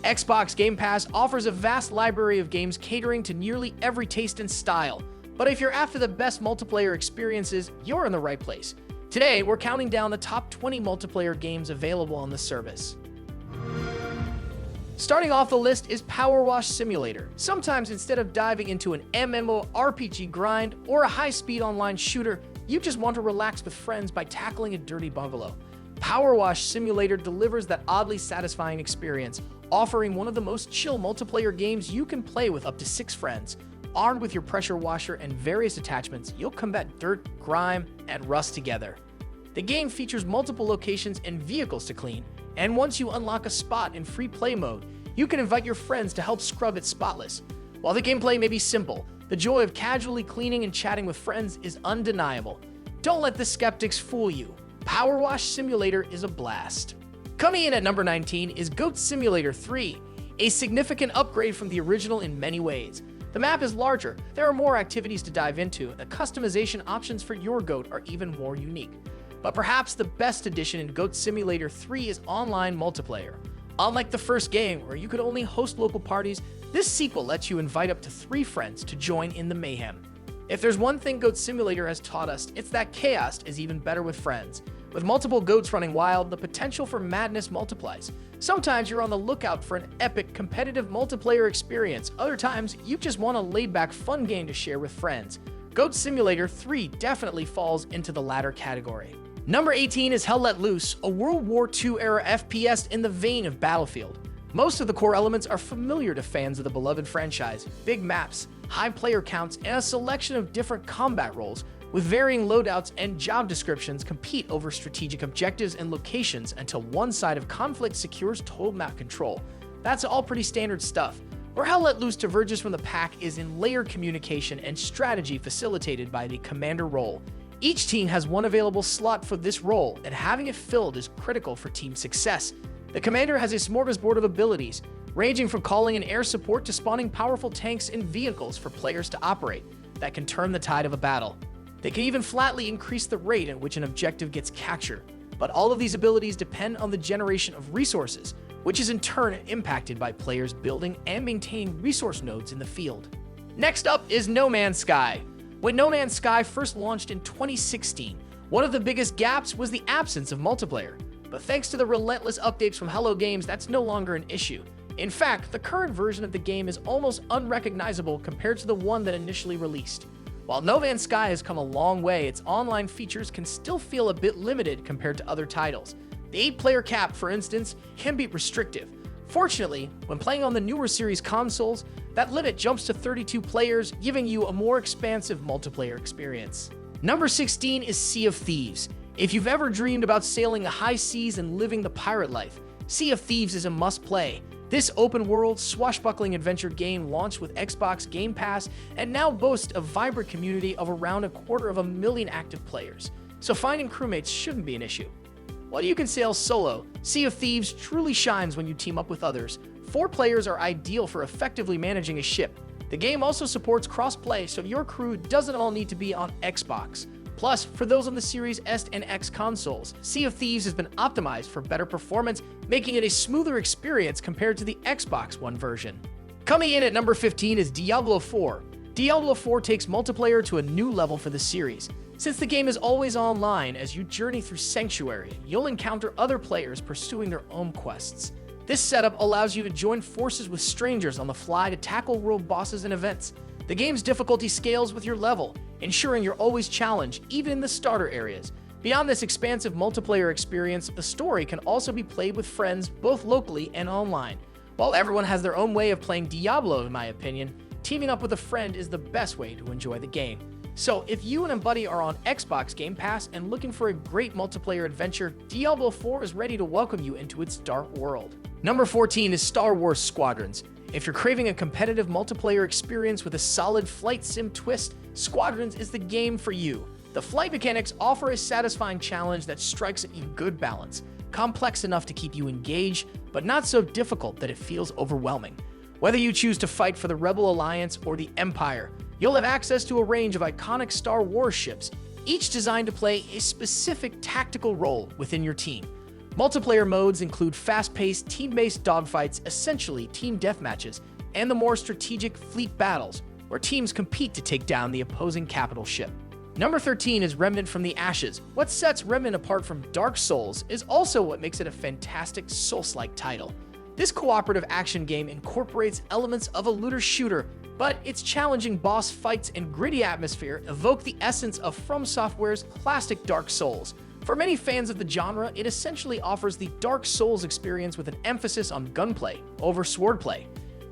Xbox Game Pass offers a vast library of games catering to nearly every taste and style. But if you're after the best multiplayer experiences, you're in the right place. Today, we're counting down the top 20 multiplayer games available on the service. Starting off the list is Power Wash Simulator. Sometimes instead of diving into an MMORPG grind or a high-speed online shooter, you just want to relax with friends by tackling a dirty bungalow. Power Wash Simulator delivers that oddly satisfying experience, offering one of the most chill multiplayer games you can play with up to 6 friends. Armed with your pressure washer and various attachments, you'll combat dirt, grime, and rust together. The game features multiple locations and vehicles to clean, and once you unlock a spot in free play mode, you can invite your friends to help scrub it spotless. While the gameplay may be simple, the joy of casually cleaning and chatting with friends is undeniable. Don't let the skeptics fool you. Power Wash Simulator is a blast. Coming in at number 19 is Goat Simulator 3, a significant upgrade from the original in many ways. The map is larger, there are more activities to dive into, and the customization options for your goat are even more unique. But perhaps the best addition in Goat Simulator 3 is online multiplayer. Unlike the first game, where you could only host local parties, this sequel lets you invite up to 3 friends to join in the mayhem. If there's one thing Goat Simulator has taught us, it's that chaos is even better with friends. With multiple goats running wild, the potential for madness multiplies. Sometimes you're on the lookout for an epic, competitive multiplayer experience. Other times, you just want a laid-back, fun game to share with friends. Goat Simulator 3 definitely falls into the latter category. Number 18 is Hell Let Loose, a World War II-era FPS in the vein of Battlefield. Most of the core elements are familiar to fans of the beloved franchise. Big maps, high player counts, and a selection of different combat roles, with varying loadouts and job descriptions compete over strategic objectives and locations until one side of conflict secures total map control. That's all pretty standard stuff. Where Hell Let Loose diverges from the pack is in layered communication and strategy facilitated by the commander role. Each team has one available slot for this role, and having it filled is critical for team success. The commander has a smorgasbord of abilities, ranging from calling in air support to spawning powerful tanks and vehicles for players to operate, that can turn the tide of a battle. They can even flatly increase the rate at which an objective gets captured, but all of these abilities depend on the generation of resources, which is in turn impacted by players building and maintaining resource nodes in the field. Next up is No Man's Sky. When No Man's Sky first launched in 2016, one of the biggest gaps was the absence of multiplayer, but thanks to the relentless updates from Hello Games, that's no longer an issue. In fact, the current version of the game is almost unrecognizable compared to the one that initially released. While No Man's Sky has come a long way, its online features can still feel a bit limited compared to other titles. The 8-player cap, for instance, can be restrictive. Fortunately, when playing on the newer series consoles, that limit jumps to 32 players, giving you a more expansive multiplayer experience. Number 16 is Sea of Thieves. If you've ever dreamed about sailing the high seas and living the pirate life, Sea of Thieves is a must-play. This open-world, swashbuckling adventure game launched with Xbox Game Pass and now boasts a vibrant community of around 250,000 active players, so finding crewmates shouldn't be an issue. While you can sail solo, Sea of Thieves truly shines when you team up with others. 4 players are ideal for effectively managing a ship. The game also supports cross-play, so your crew doesn't all need to be on Xbox. Plus, for those on the Series S and X consoles, Sea of Thieves has been optimized for better performance, making it a smoother experience compared to the Xbox One version. Coming in at number 15 is Diablo 4. Diablo 4 takes multiplayer to a new level for the series. Since the game is always online, as you journey through Sanctuary, you'll encounter other players pursuing their own quests. This setup allows you to join forces with strangers on the fly to tackle world bosses and events. The game's difficulty scales with your level, ensuring you're always challenged, even in the starter areas. Beyond this expansive multiplayer experience, the story can also be played with friends both locally and online. While everyone has their own way of playing Diablo, in my opinion, teaming up with a friend is the best way to enjoy the game. So if you and a buddy are on Xbox Game Pass and looking for a great multiplayer adventure, Diablo 4 is ready to welcome you into its dark world. Number 14 is Star Wars Squadrons. If you're craving a competitive multiplayer experience with a solid flight sim twist, Squadrons is the game for you. The flight mechanics offer a satisfying challenge that strikes a good balance, complex enough to keep you engaged, but not so difficult that it feels overwhelming. Whether you choose to fight for the Rebel Alliance or the Empire, you'll have access to a range of iconic Star Wars ships, each designed to play a specific tactical role within your team. Multiplayer modes include fast-paced, team-based dogfights, essentially team deathmatches, and the more strategic fleet battles, where teams compete to take down the opposing capital ship. Number 13 is Remnant from the Ashes. What sets Remnant apart from Dark Souls is also what makes it a fantastic Souls-like title. This cooperative action game incorporates elements of a looter shooter, but its challenging boss fights and gritty atmosphere evoke the essence of From Software's classic Dark Souls. For many fans of the genre, it essentially offers the Dark Souls experience with an emphasis on gunplay over swordplay.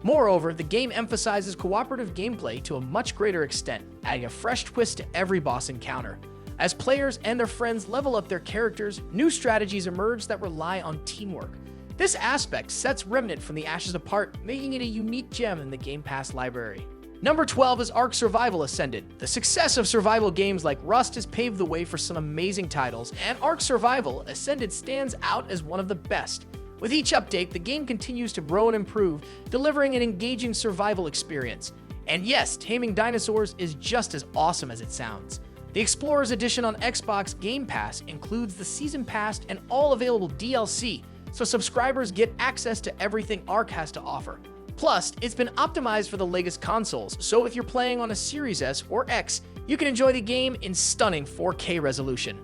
Moreover, the game emphasizes cooperative gameplay to a much greater extent, adding a fresh twist to every boss encounter. As players and their friends level up their characters, new strategies emerge that rely on teamwork. This aspect sets Remnant from the Ashes apart, making it a unique gem in the Game Pass library. Number 12 is Ark Survival Ascended. The success of survival games like Rust has paved the way for some amazing titles, and Ark Survival Ascended stands out as one of the best. With each update, the game continues to grow and improve, delivering an engaging survival experience. And yes, taming dinosaurs is just as awesome as it sounds. The Explorers Edition on Xbox Game Pass includes the Season Pass and all available DLC, so subscribers get access to everything Ark has to offer. Plus, it's been optimized for the latest consoles, so if you're playing on a Series S or X, you can enjoy the game in stunning 4K resolution.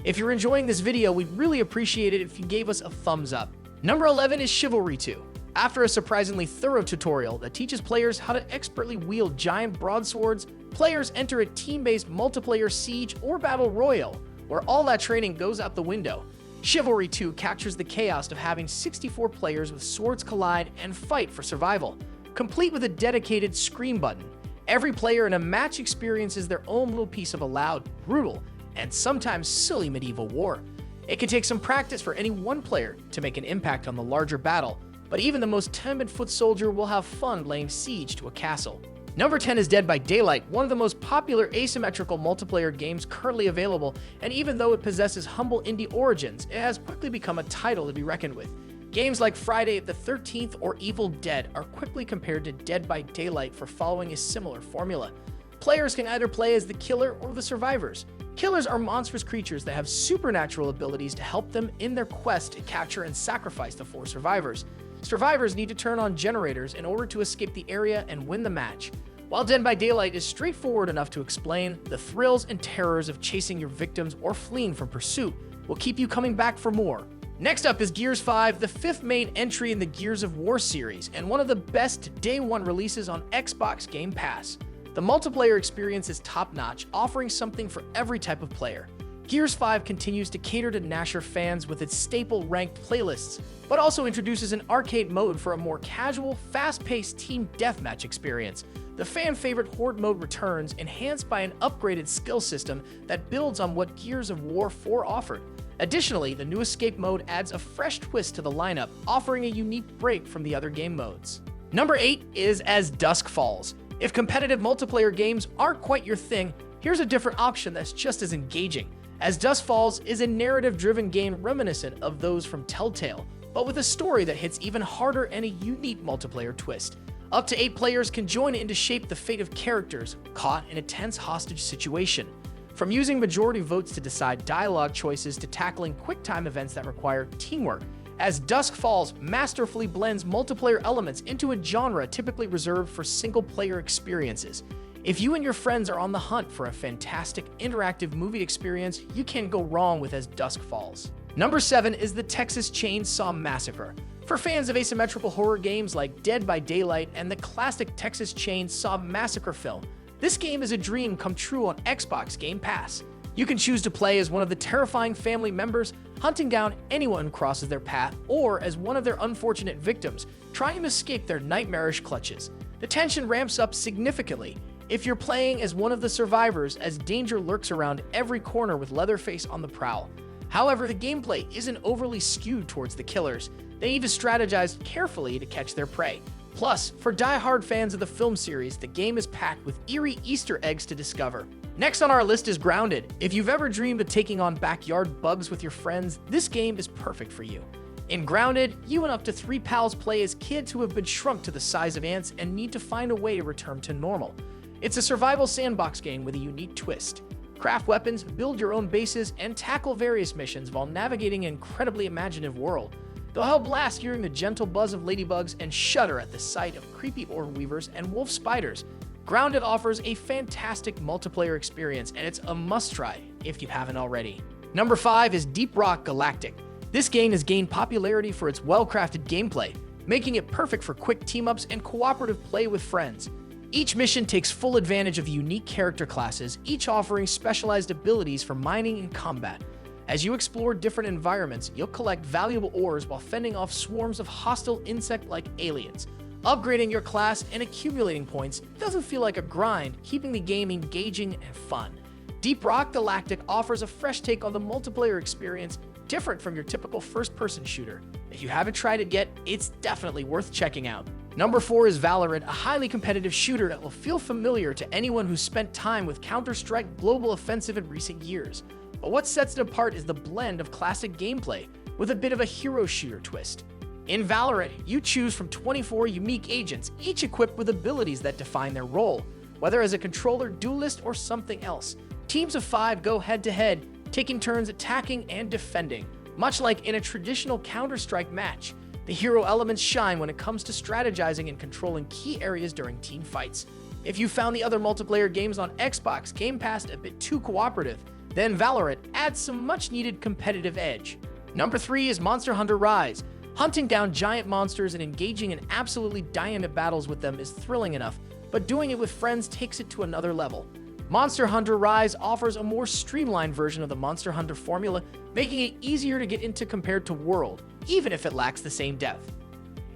If you're enjoying this video, we'd really appreciate it if you gave us a thumbs up. Number 11 is Chivalry 2. After a surprisingly thorough tutorial that teaches players how to expertly wield giant broadswords, players enter a team-based multiplayer siege or battle royale, where all that training goes out the window. Chivalry 2 captures the chaos of having 64 players with swords collide and fight for survival, complete with a dedicated scream button. Every player in a match experiences their own little piece of a loud, brutal, and sometimes silly medieval war. It can take some practice for any one player to make an impact on the larger battle, but even the most timid foot soldier will have fun laying siege to a castle. Number 10 is Dead by Daylight, one of the most popular asymmetrical multiplayer games currently available, and even though it possesses humble indie origins, it has quickly become a title to be reckoned with. Games like Friday the 13th or Evil Dead are quickly compared to Dead by Daylight for following a similar formula. Players can either play as the killer or the survivors. Killers are monstrous creatures that have supernatural abilities to help them in their quest to capture and sacrifice the 4 survivors. Survivors need to turn on generators in order to escape the area and win the match. While Dead by Daylight is straightforward enough to explain, the thrills and terrors of chasing your victims or fleeing from pursuit will keep you coming back for more. Next up is Gears 5, the 5th main entry in the Gears of War series, and one of the best day one releases on Xbox Game Pass. The multiplayer experience is top-notch, offering something for every type of player. Gears 5 continues to cater to Gnasher fans with its staple ranked playlists, but also introduces an arcade mode for a more casual, fast-paced team deathmatch experience. The fan-favorite Horde mode returns, enhanced by an upgraded skill system that builds on what Gears of War 4 offered. Additionally, the new escape mode adds a fresh twist to the lineup, offering a unique break from the other game modes. Number 8 is As Dusk Falls. If competitive multiplayer games aren't quite your thing, here's a different option that's just as engaging. As Dusk Falls is a narrative-driven game reminiscent of those from Telltale, but with a story that hits even harder and a unique multiplayer twist. Up to 8 players can join in to shape the fate of characters caught in a tense hostage situation. From using majority votes to decide dialogue choices to tackling quick-time events that require teamwork, As Dusk Falls masterfully blends multiplayer elements into a genre typically reserved for single-player experiences. If you and your friends are on the hunt for a fantastic interactive movie experience, you can't go wrong with As Dusk Falls. Number 7 is the Texas Chainsaw Massacre. For fans of asymmetrical horror games like Dead by Daylight and the classic Texas Chainsaw Massacre film, this game is a dream come true on Xbox Game Pass. You can choose to play as one of the terrifying family members, hunting down anyone who crosses their path, or as one of their unfortunate victims, trying to escape their nightmarish clutches. The tension ramps up significantly if you're playing as one of the survivors, as danger lurks around every corner with Leatherface on the prowl. However, the gameplay isn't overly skewed towards the killers. They need to strategize carefully to catch their prey. Plus, for die-hard fans of the film series, the game is packed with eerie Easter eggs to discover. Next on our list is Grounded. If you've ever dreamed of taking on backyard bugs with your friends, this game is perfect for you. In Grounded, you and up to 3 pals play as kids who have been shrunk to the size of ants and need to find a way to return to normal. It's a survival sandbox game with a unique twist. Craft weapons, build your own bases, and tackle various missions while navigating an incredibly imaginative world. They'll help blast hearing the gentle buzz of ladybugs and shudder at the sight of creepy orb weavers and wolf spiders. Grounded offers a fantastic multiplayer experience, and it's a must-try if you haven't already. Number 5 is Deep Rock Galactic. This game has gained popularity for its well-crafted gameplay, making it perfect for quick team-ups and cooperative play with friends. Each mission takes full advantage of unique character classes, each offering specialized abilities for mining and combat. As you explore different environments, you'll collect valuable ores while fending off swarms of hostile insect-like aliens. Upgrading your class and accumulating points doesn't feel like a grind, keeping the game engaging and fun. Deep Rock Galactic offers a fresh take on the multiplayer experience, different from your typical first-person shooter. If you haven't tried it yet, it's definitely worth checking out. Number 4 is Valorant, a highly competitive shooter that will feel familiar to anyone who's spent time with Counter-Strike Global Offensive in recent years. But what sets it apart is the blend of classic gameplay with a bit of a hero shooter twist. In Valorant, you choose from 24 unique agents, each equipped with abilities that define their role, whether as a controller, duelist, or something else. Teams of 5 go head-to-head, taking turns attacking and defending. Much like in a traditional Counter-Strike match, the hero elements shine when it comes to strategizing and controlling key areas during team fights. If you found the other multiplayer games on Xbox Game Pass a bit too cooperative, then Valorant adds some much-needed competitive edge. Number 3 is Monster Hunter Rise. Hunting down giant monsters and engaging in absolutely dynamic battles with them is thrilling enough, but doing it with friends takes it to another level. Monster Hunter Rise offers a more streamlined version of the Monster Hunter formula, making it easier to get into compared to World, even if it lacks the same depth.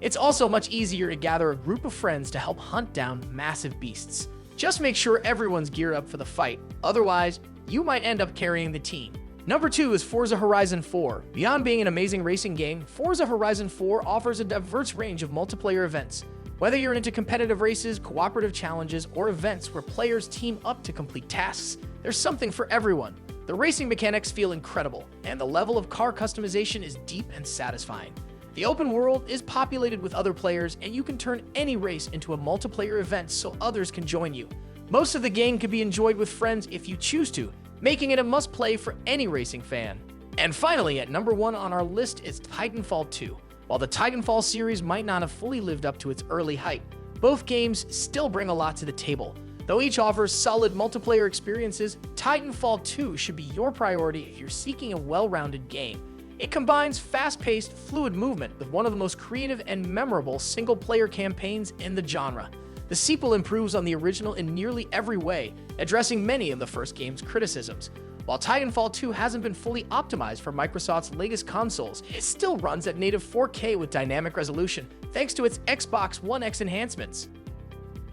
It's also much easier to gather a group of friends to help hunt down massive beasts. Just make sure everyone's geared up for the fight, otherwise, you might end up carrying the team. Number 2 is Forza Horizon 4. Beyond being an amazing racing game, Forza Horizon 4 offers a diverse range of multiplayer events. Whether you're into competitive races, cooperative challenges, or events where players team up to complete tasks, there's something for everyone. The racing mechanics feel incredible, and the level of car customization is deep and satisfying. The open world is populated with other players, and you can turn any race into a multiplayer event so others can join you. Most of the game can be enjoyed with friends if you choose to, making it a must-play for any racing fan. And finally, at number 1 on our list is Titanfall 2. While the Titanfall series might not have fully lived up to its early hype, both games still bring a lot to the table. Though each offers solid multiplayer experiences, Titanfall 2 should be your priority if you're seeking a well-rounded game. It combines fast-paced, fluid movement with one of the most creative and memorable single-player campaigns in the genre. The sequel improves on the original in nearly every way, addressing many of the first game's criticisms. While Titanfall 2 hasn't been fully optimized for Microsoft's latest consoles, it still runs at native 4K with dynamic resolution, thanks to its Xbox One X enhancements.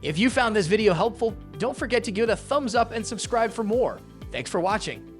If you found this video helpful, don't forget to give it a thumbs up and subscribe for more. Thanks for watching.